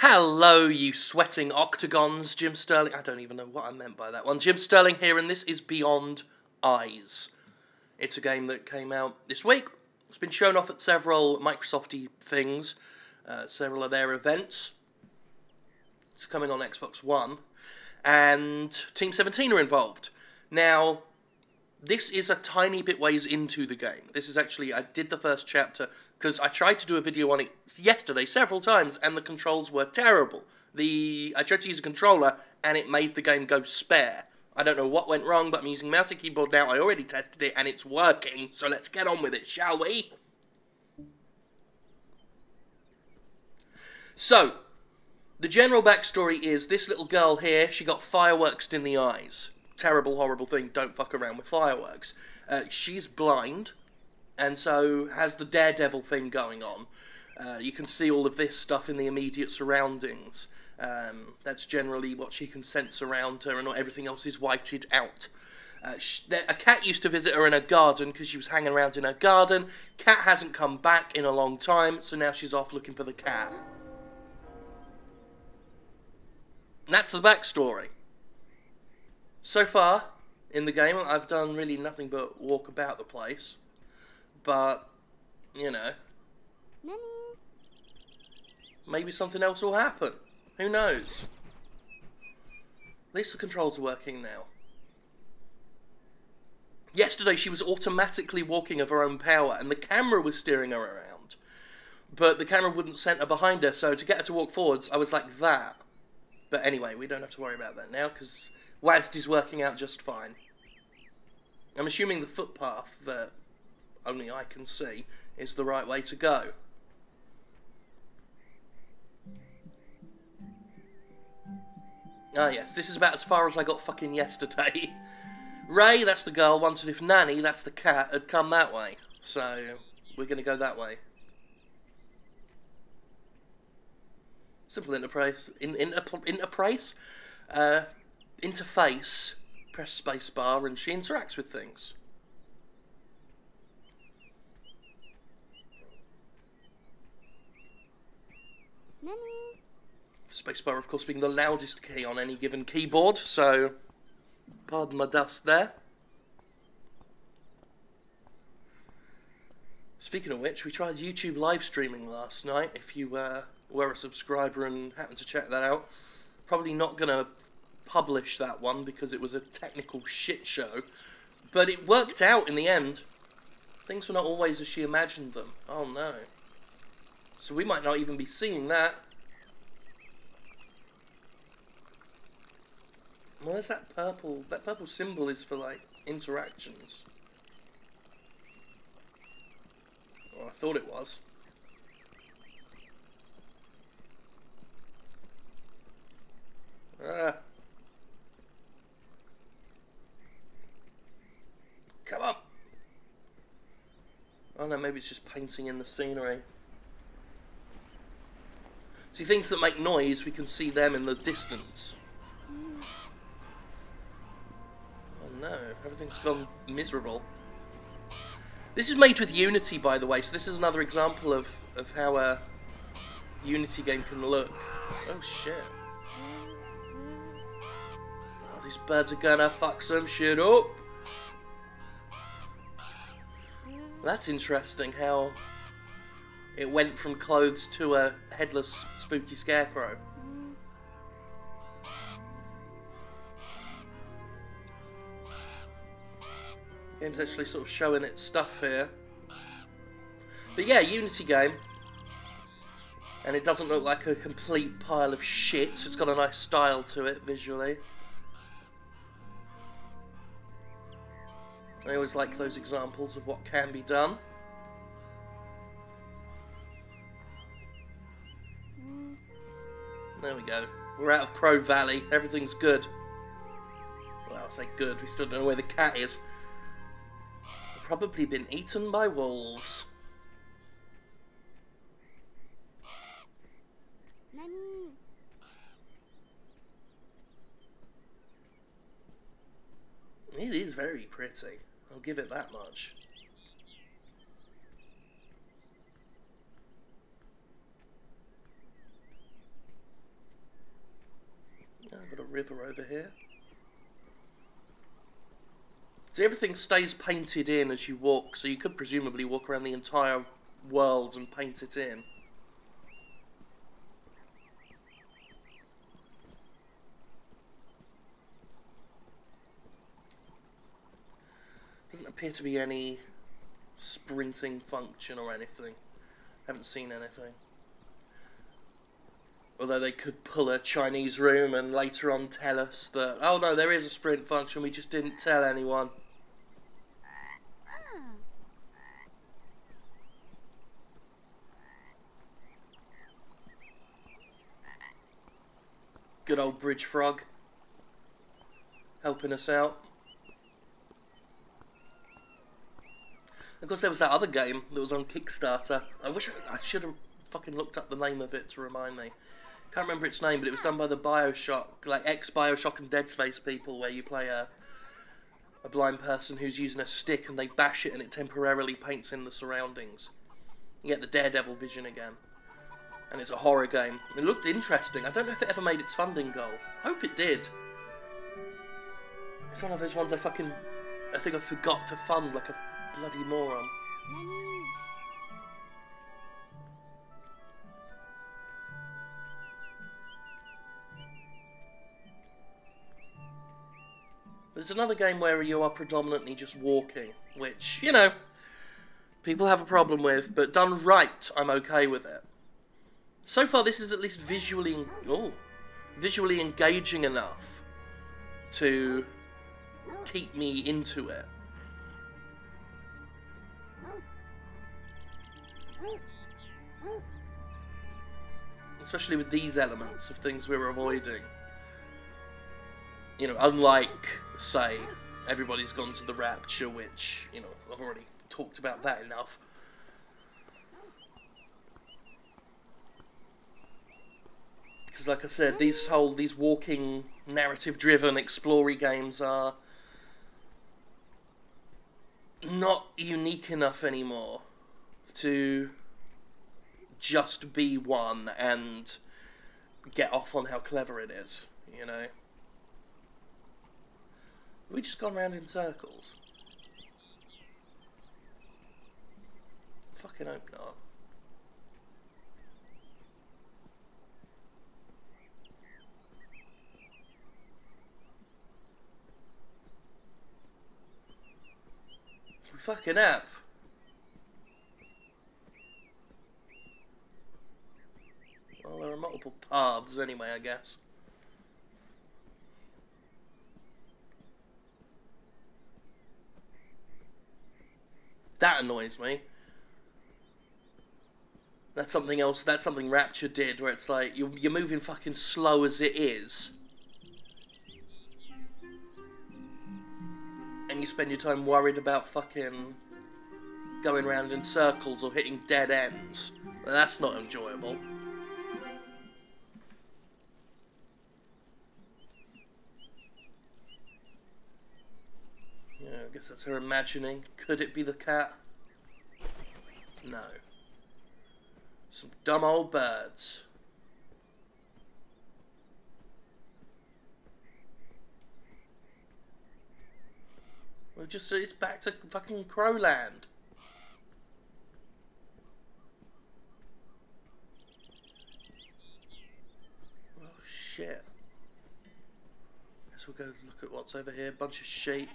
Hello, you sweating octagons. Jim Sterling. I don't even know what I meant by that one. Jim Sterling here, and this is Beyond Eyes. It's a game that came out this week. It's been shown off at several Microsoft-y things, several of their events. It's coming on Xbox One, and Team 17 are involved. Now, this is a tiny bit ways into the game. This is actually, I did the first chapter, because I tried to do a video on it yesterday several times, and the controls were terrible. I tried to use a controller, and it made the game go spare. I don't know what went wrong, but I'm using mouse and keyboard now. I already tested it, and it's working, so let's get on with it, shall we? So, the general backstory is, this little girl here, she got fireworks in the eyes. Terrible, horrible thing, don't fuck around with fireworks. She's blind, and so has the daredevil thing going on. You can see all of this stuff in the immediate surroundings. That's generally what she can sense around her, and not everything else is whited out. A cat used to visit her in her garden because she was hanging around in her garden. Cat hasn't come back in a long time, so now she's off looking for the cat. And that's the backstory. So far, in the game, I've done really nothing but walk about the place. But, you know, maybe something else will happen. Who knows? At least the controls are working now. Yesterday she was automatically walking of her own power, and the camera was steering her around. But the camera wouldn't center behind her, so to get her to walk forwards, I was like that. But anyway, we don't have to worry about that now, because WASD is working out just fine. I'm assuming the footpath that only I can see is the right way to go. Ah yes, this is about as far as I got fucking yesterday. Ray, that's the girl, wondered if Nanny, that's the cat, had come that way. So, we're gonna go that way. Simple interface. Interface. Press spacebar and she interacts with things. Spacebar, of course, being the loudest key on any given keyboard, so pardon my dust there. Speaking of which, we tried YouTube live streaming last night. If you were a subscriber and happened to check that out, probably not going to publish that one because it was a technical shit show, but it worked out in the end. Things were not always as she imagined them. Oh no. So we might not even be seeing that. Well, there's that purple symbol is for, like, interactions. Or I thought it was. Come on! Oh no, maybe it's just painting in the scenery. See, things that make noise, we can see them in the distance. No, everything's gone miserable. This is made with Unity, by the way, so this is another example of how a Unity game can look. Oh shit. Oh, these birds are gonna fuck some shit up. That's interesting, how it went from clothes to a headless, spooky scarecrow. Game's actually sort of showing its stuff here. But yeah, Unity game. And it doesn't look like a complete pile of shit. It's got a nice style to it, visually. I always like those examples of what can be done. There we go. We're out of Crow Valley. Everything's good. Well, I say good. We still don't know where the cat is. Probably been eaten by wolves. It is very pretty. I'll give it that much. I've got a river over here. So everything stays painted in as you walk, so you could presumably walk around the entire world and paint it in. Doesn't appear to be any sprinting function or anything. Haven't seen anything. Although they could pull a Chinese room and later on tell us that, oh no, there is a sprint function, we just didn't tell anyone. Good old bridge frog. Helping us out. Of course, there was that other game that was on Kickstarter. I should have fucking looked up the name of it to remind me. Can't remember its name, but it was done by the BioShock, like ex-BioShock and Dead Space people, where you play a blind person who's using a stick and they bash it and it temporarily paints in the surroundings. You get the Daredevil vision again. And it's a horror game. It looked interesting. I don't know if it ever made its funding goal. I hope it did. It's one of those ones I think I forgot to fund like a bloody moron. There's another game where you are predominantly just walking, which, you know, people have a problem with, but done right, I'm okay with it. So far, this is at least visually engaging enough to keep me into it. Especially with these elements of things we're avoiding. You know, unlike, say, Everybody's Gone to the Rapture, which, you know, I've already talked about that enough. Because, like I said, these walking, narrative-driven, explory games are not unique enough anymore to just be one and get off on how clever it is, you know? We just gone round in circles. Fucking hope not. We fucking have. Well, there are multiple paths anyway, I guess. That annoys me. That's something else, that's something Rapture did, where it's like, you're moving fucking slow as it is. And you spend your time worried about fucking going round in circles or hitting dead ends. Well, that's not enjoyable. Yeah, I guess that's her imagining. Could it be the cat? No. Some dumb old birds. We've just, it's back to fucking Crowland. Oh shit. Guess we'll go look at what's over here. Bunch of sheep.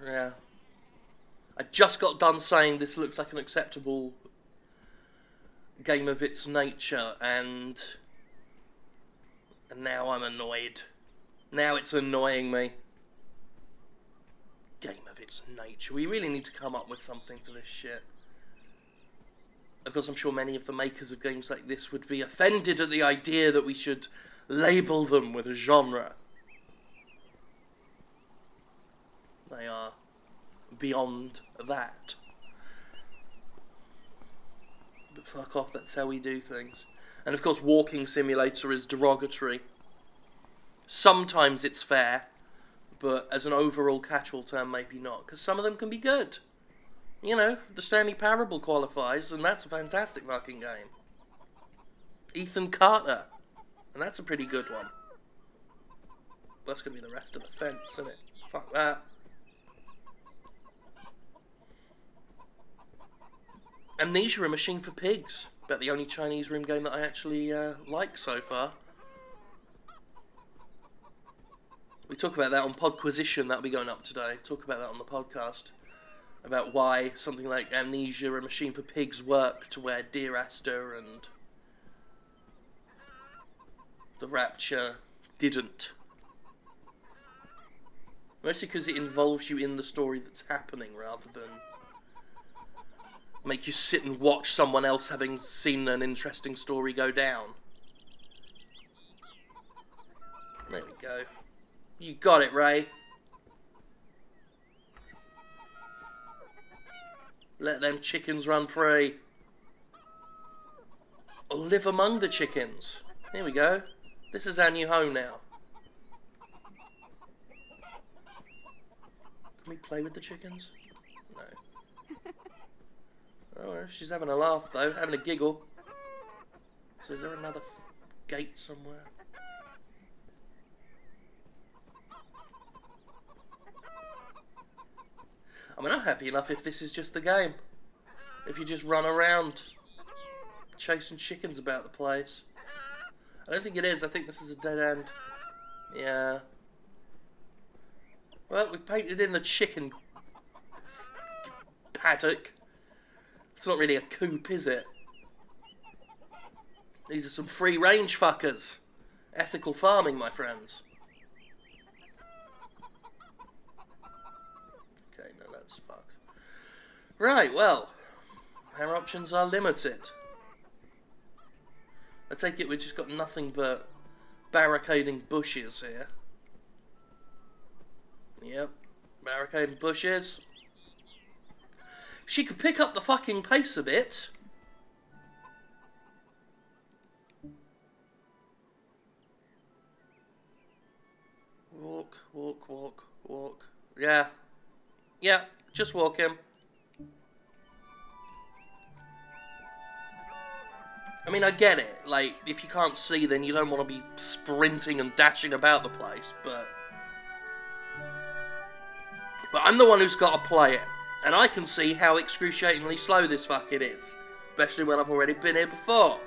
Yeah. I just got done saying this looks like an acceptable game of its nature, and now I'm annoyed. Now it's annoying me. Game of its nature. We really need to come up with something for this shit. Of course, I'm sure many of the makers of games like this would be offended at the idea that we should label them with a genre. They are beyond that. But fuck off, that's how we do things. And of course, walking simulator is derogatory. Sometimes it's fair, but as an overall catch-all term, maybe not, because some of them can be good. You know, the Stanley Parable qualifies, and that's a fantastic fucking game. Ethan Carter, and that's a pretty good one. That's going to be the rest of the fence, isn't it? Fuck that. Amnesia: A Machine for Pigs. About the only Chinese room game that I actually like so far. We talk about that on Podquisition, that'll be going up today. Talk about that on the podcast. About why something like Amnesia: A Machine for Pigs worked, to where Dear Esther and The Rapture didn't. Mostly because it involves you in the story that's happening, rather than make you sit and watch someone else having seen an interesting story go down. There we go. You got it, Ray. Let them chickens run free. Or live among the chickens. Here we go. This is our new home now. Can we play with the chickens? No. Oh, she's having a laugh though, having a giggle. So is there another gate somewhere? I mean, I'm happy enough if this is just the game. If you just run around chasing chickens about the place. I don't think it is. I think this is a dead end. Yeah. Well, we painted in the chicken paddock. It's not really a coop, is it? These are some free-range fuckers. Ethical farming, my friends. Okay, no, that's fucked. Right, well, our options are limited. I take it we've just got nothing but barricading bushes here. Yep, barricading bushes. She could pick up the fucking pace a bit. Walk, walk, walk, walk. Yeah. Yeah, just walk him. I mean, I get it. Like, if you can't see, then you don't want to be sprinting and dashing about the place, but I'm the one who's got to play it. And I can see how excruciatingly slow this fucking is. Especially when I've already been here before.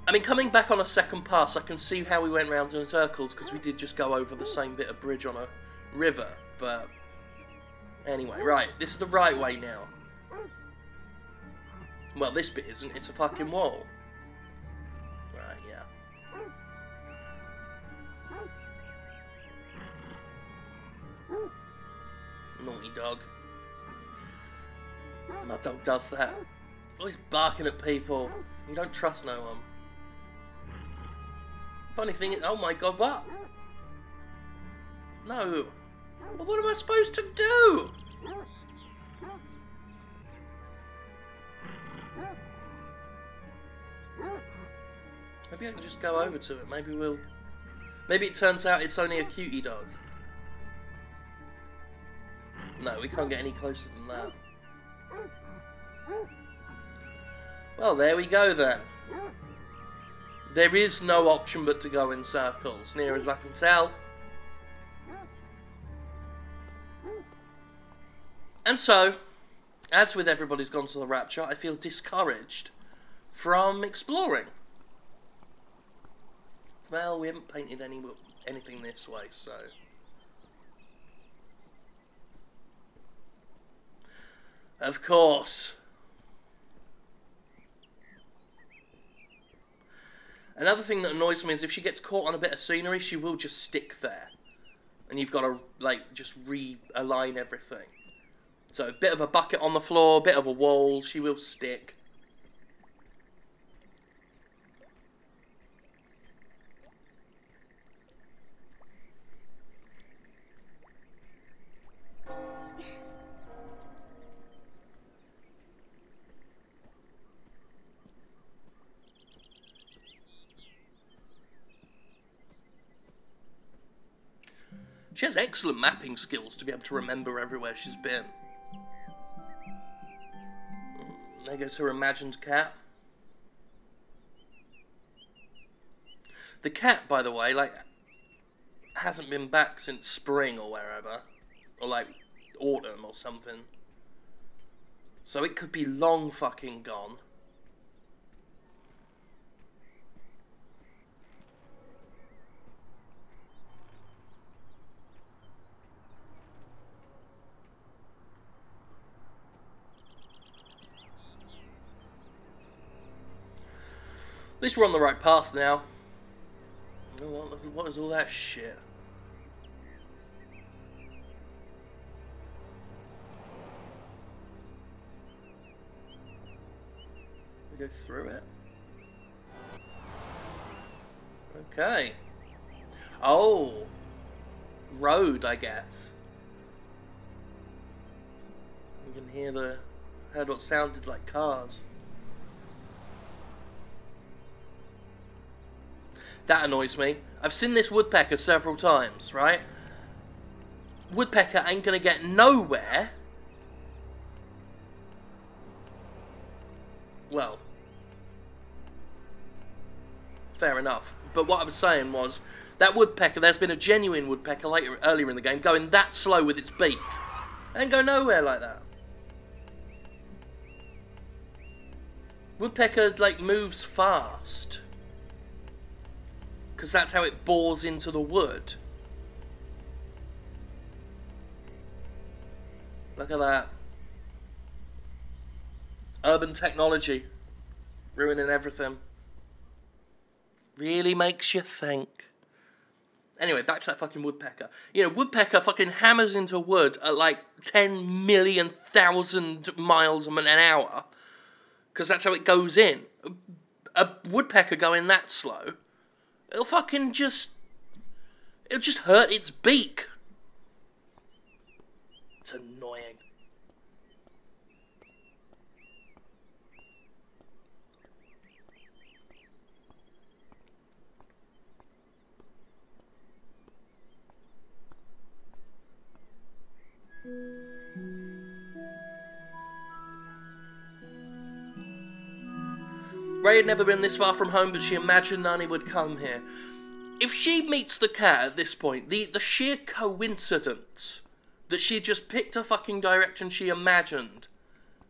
I mean, coming back on a second pass, I can see how we went round in circles, because we did just go over the same bit of bridge on a river, but anyway, right, this is the right way now. Well, this bit isn't, it's a fucking wall. Right, yeah. Naughty dog. My dog does that. Always barking at people. You don't trust no one. Funny thing is, oh my god, what? No. Well, what am I supposed to do? Maybe I can just go over to it. Maybe it turns out it's only a cutie dog. No, we can't get any closer than that. Well, there we go then. There is no option but to go in circles, near as I can tell. And so, as with Everybody's Gone to the Rapture, I feel discouraged from exploring. Well, we haven't painted anything this way, so of course. Another thing that annoys me is if she gets caught on a bit of scenery, she will just stick there. And you've got to, like, just realign everything. So a bit of a bucket on the floor, a bit of a wall, she will stick. She has excellent mapping skills to be able to remember everywhere she's been. There goes her imagined cat. The cat, by the way, like, hasn't been back since spring or wherever. Or, like, autumn or something. So it could be long fucking gone. At least we're on the right path now. What is all that shit? We go through it. Okay. Oh. Road, I guess. You can heard what sounded like cars. That annoys me. I've seen this woodpecker several times, right? Woodpecker ain't gonna get nowhere. Well, fair enough. But what I was saying was, that woodpecker, there's been a genuine woodpecker earlier in the game going that slow with its beak. It ain't go nowhere like that. Woodpecker, like, moves fast. Because that's how it bores into the wood. Look at that. Urban technology. Ruining everything. Really makes you think. Anyway, back to that fucking woodpecker. You know, woodpecker fucking hammers into wood at like 10 million thousand miles an hour. Because that's how it goes in. A woodpecker going that slow, it'll fucking just... it'll just hurt its beak. It's annoying. Ray had never been this far from home, but she imagined Nani would come here. If she meets the cat at this point, the sheer coincidence that she just picked a fucking direction she imagined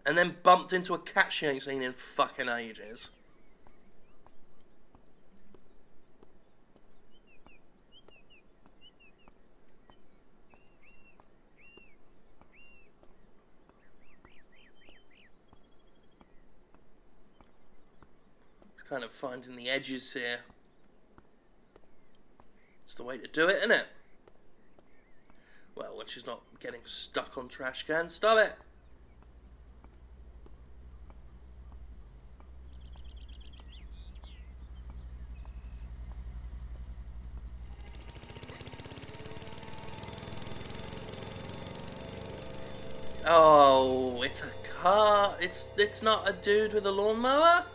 and then bumped into a cat she ain't seen in fucking ages. Kind of finding the edges here. It's the way to do it, isn't it? Well, when she's not getting stuck on trash cans, stop it! Oh, it's a car. It's not a dude with a lawnmower?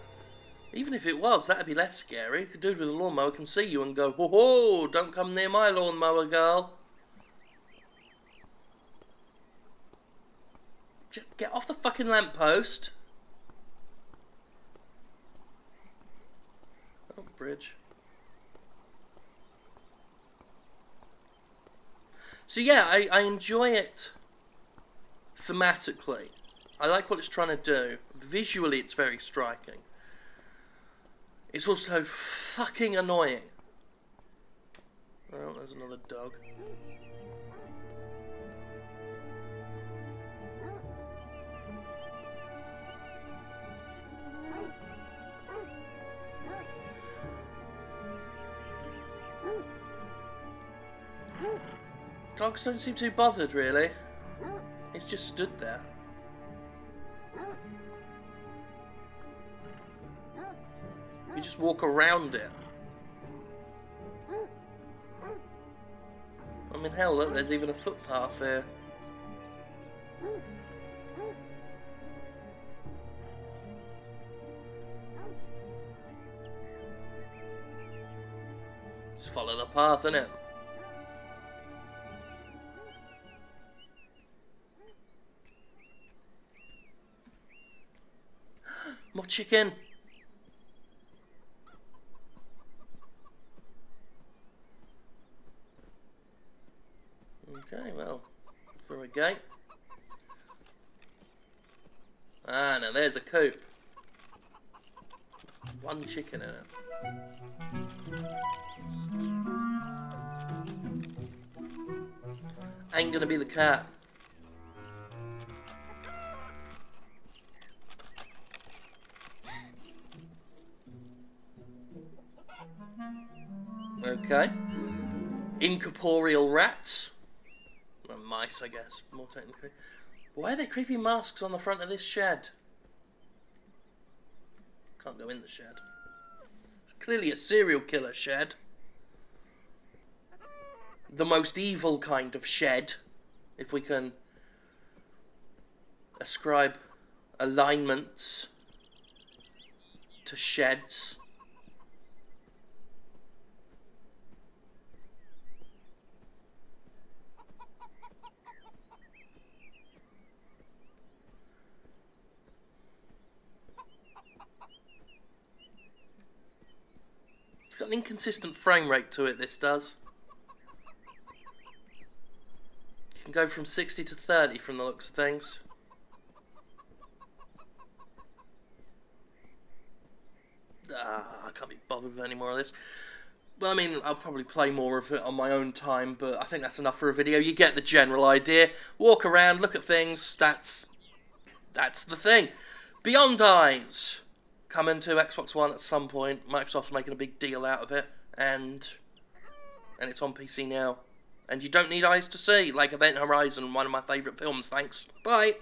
Even if it was, that'd be less scary. A dude with a lawnmower can see you and go, "Ho ho, don't come near my lawnmower, girl." Just get off the fucking lamppost. Oh, bridge. So yeah, I enjoy it thematically. I like what it's trying to do. Visually, it's very striking. It's also fucking annoying. Oh, there's another dog. Dogs don't seem too bothered, really. He's just stood there. You just walk around it. I mean, hell, look, there's even a footpath here. Just follow the path, innit? More chicken. Okay, well, through a gate. Ah, now there's a coop. One chicken in it. Ain't gonna be the cat. Okay. Incorporeal rats. Well, mice, I guess, more technically. Why are there creepy masks on the front of this shed? Can't go in the shed. It's clearly a serial killer shed. The most evil kind of shed, if we can ascribe alignments to sheds. It's got an inconsistent frame rate to it, this does. You can go from 60 to 30 from the looks of things. I can't be bothered with any more of this. Well, I mean, I'll probably play more of it on my own time, but I think that's enough for a video. You get the general idea. Walk around, look at things, that's the thing. Beyond Eyes, coming to Xbox One at some point. Microsoft's making a big deal out of it, and it's on PC now. And you don't need eyes to see, like Event Horizon, one of my favourite films. Thanks. Bye.